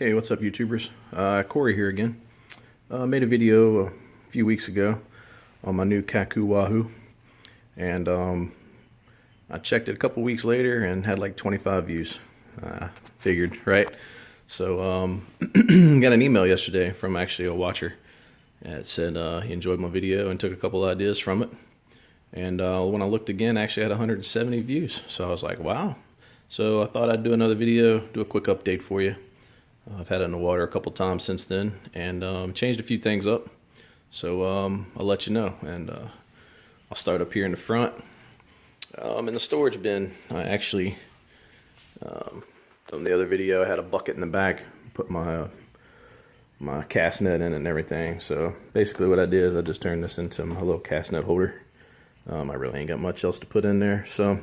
Hey, what's up, YouTubers? Corey here again. Made a video a few weeks ago on my new Kaku WAHOO, and I checked it a couple weeks later and had like 25 views. Figured, right? So got an email yesterday from actually a watcher. It said he enjoyed my video and took a couple ideas from it. And when I looked again, I actually had 170 views. So I was like, wow. So I thought I'd do another video, do a quick update for you. I've had it in the water a couple times since then, and changed a few things up. So I'll let you know, and I'll start up here in the front. In the storage bin, I actually, from the other video, I had a bucket in the back, put my cast net in and everything. So basically what I did is I just turned this into my little cast net holder. I really ain't got much else to put in there, so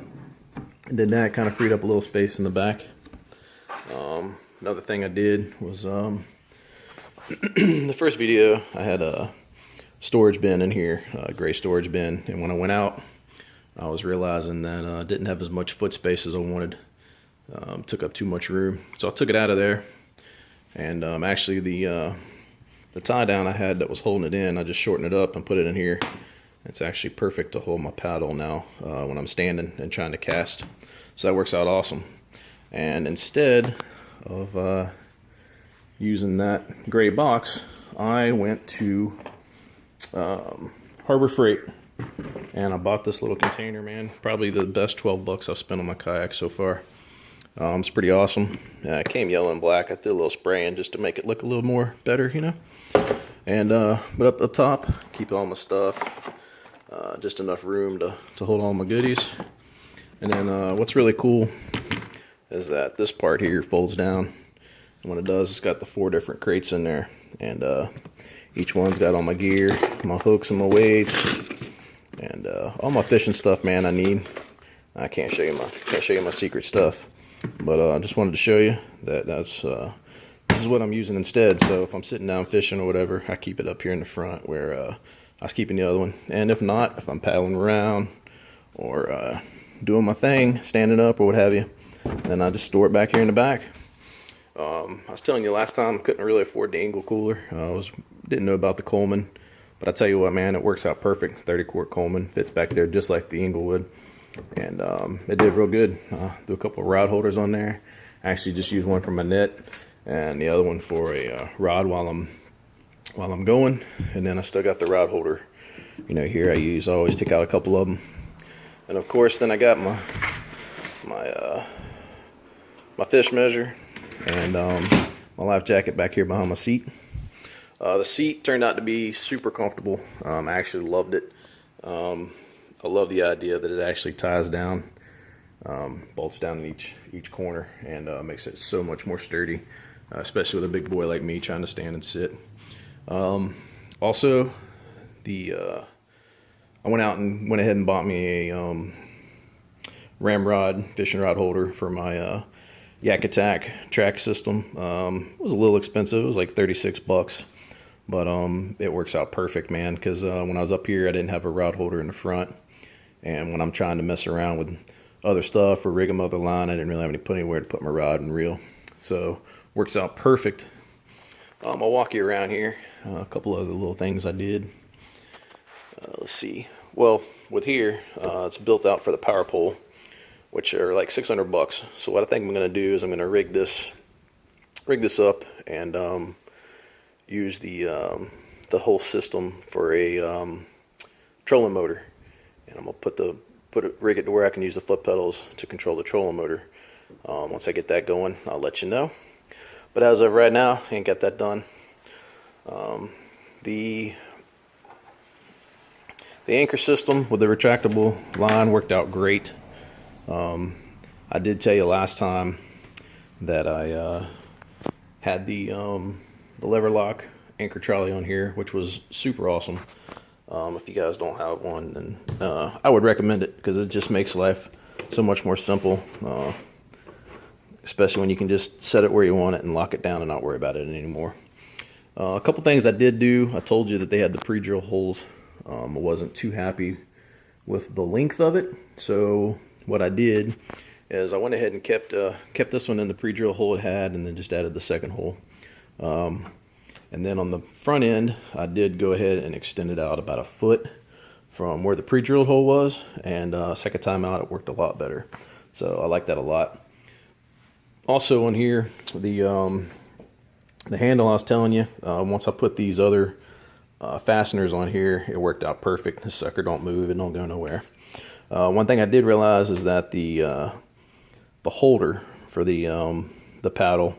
I did that, kind of freed up a little space in the back. Another thing I did was, the first video, I had a storage bin in here, a gray storage bin, and when I went out, I was realizing that I didn't have as much foot space as I wanted. Took up too much room, so I took it out of there, and actually the tie down I had that was holding it in, I just shortened it up and put it in here. It's actually perfect to hold my paddle now when I'm standing and trying to cast, so that works out awesome. And instead of using that gray box, I went to Harbor Freight and I bought this little container, man. Probably the best 12 bucks I've spent on my kayak so far. It's pretty awesome. It came yellow and black. I did a little spraying just to make it look a little more better, you know. And but up top, keep all my stuff, just enough room to hold all my goodies. And then what's really cool is that this part here folds down, and when it does, it's got the 4 different crates in there, and each one's got all my gear, my hooks and my weights, and all my fishing stuff, man. I can't show you my secret stuff, but I just wanted to show you that this is what I'm using instead. So if I'm sitting down fishing or whatever, I keep it up here in the front where I was keeping the other one, and if not, if I'm paddling around or doing my thing, standing up or what have you, then I just store it back here in the back. I was telling you last time I couldn't really afford the Engel cooler. Didn't know about the Coleman, but I tell you what, man, it works out perfect. 30-quart Coleman fits back there just like the Engel would, and it did real good. Do a couple of rod holders on there. I actually just use one for my net and the other one for a rod while I'm going, and then I still got the rod holder. You know, here I always take out a couple of them, and of course, then I got my fish measure and my life jacket back here behind my seat. The seat turned out to be super comfortable. I actually loved it. I love the idea that it actually ties down, bolts down in each corner, and makes it so much more sturdy, especially with a big boy like me trying to stand and sit. Also, I went out and went ahead and bought me a ramrod fishing rod holder for my Yak Attack track system. It was a little expensive. It was like 36 bucks, but it works out perfect, man, because when I was up here, I didn't have a rod holder in the front, and when I'm trying to mess around with other stuff or rig them other line, I didn't really have anywhere to put my rod and reel, so works out perfect. I'll walk you around here. A couple other little things I did. Let's see. Well, with here, it's built out for the power pole, which are like 600 bucks. So what I think I'm going to do is I'm going to rig this up and use the whole system for a trolling motor, and I'm going to rig it to where I can use the foot pedals to control the trolling motor. Once I get that going, I'll let you know. But as of right now, I ain't got that done. The anchor system with the retractable line worked out great. I did tell you last time that I had the lever lock anchor trolley on here, which was super awesome. If you guys don't have one, then I would recommend it, because it just makes life so much more simple, especially when you can just set it where you want it and lock it down and not worry about it anymore. A couple things I did do. I told you that they had the pre-drill holes. I wasn't too happy with the length of it, so what I did is I went ahead and kept this one in the pre-drill hole it had, and then just added the second hole. And then on the front end, I did go ahead and extend it out about a foot from where the pre-drilled hole was, and second time out it worked a lot better. So I like that a lot. Also on here, the handle I was telling you, once I put these other fasteners on here, it worked out perfect. This sucker don't move, it don't go nowhere. One thing I did realize is that the holder for the paddle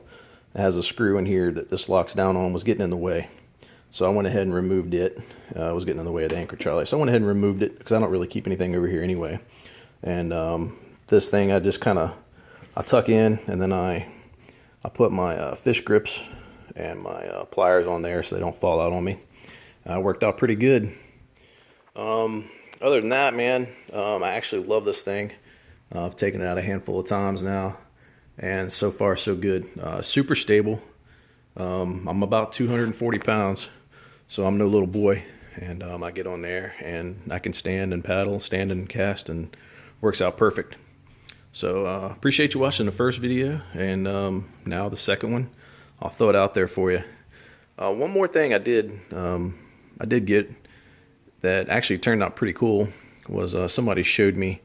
has a screw in here that this locks down on was getting in the way. So I went ahead and removed it. It was getting in the way of the anchor trolley. So I went ahead and removed it because I don't really keep anything over here anyway. And this thing I just I tuck in, and then I put my fish grips and my pliers on there so they don't fall out on me. Worked out pretty good. Other than that, man, I actually love this thing. I've taken it out a handful of times now, and so far so good. Super stable. I'm about 240 pounds, so I'm no little boy, and I get on there and I can stand and paddle, stand and cast, and works out perfect. So appreciate you watching the first video, and now the second one. I'll throw it out there for you. One more thing I did get that actually turned out pretty cool was somebody showed me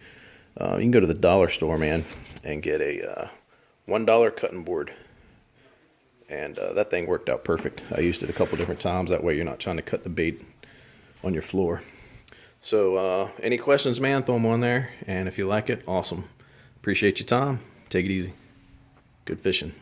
you can go to the dollar store, man, and get a $1 cutting board, and that thing worked out perfect. I used it a couple different times. That way you're not trying to cut the bait on your floor. So any questions, man, throw them on there, and if you like it, awesome. Appreciate your time. Take it easy. Good fishing.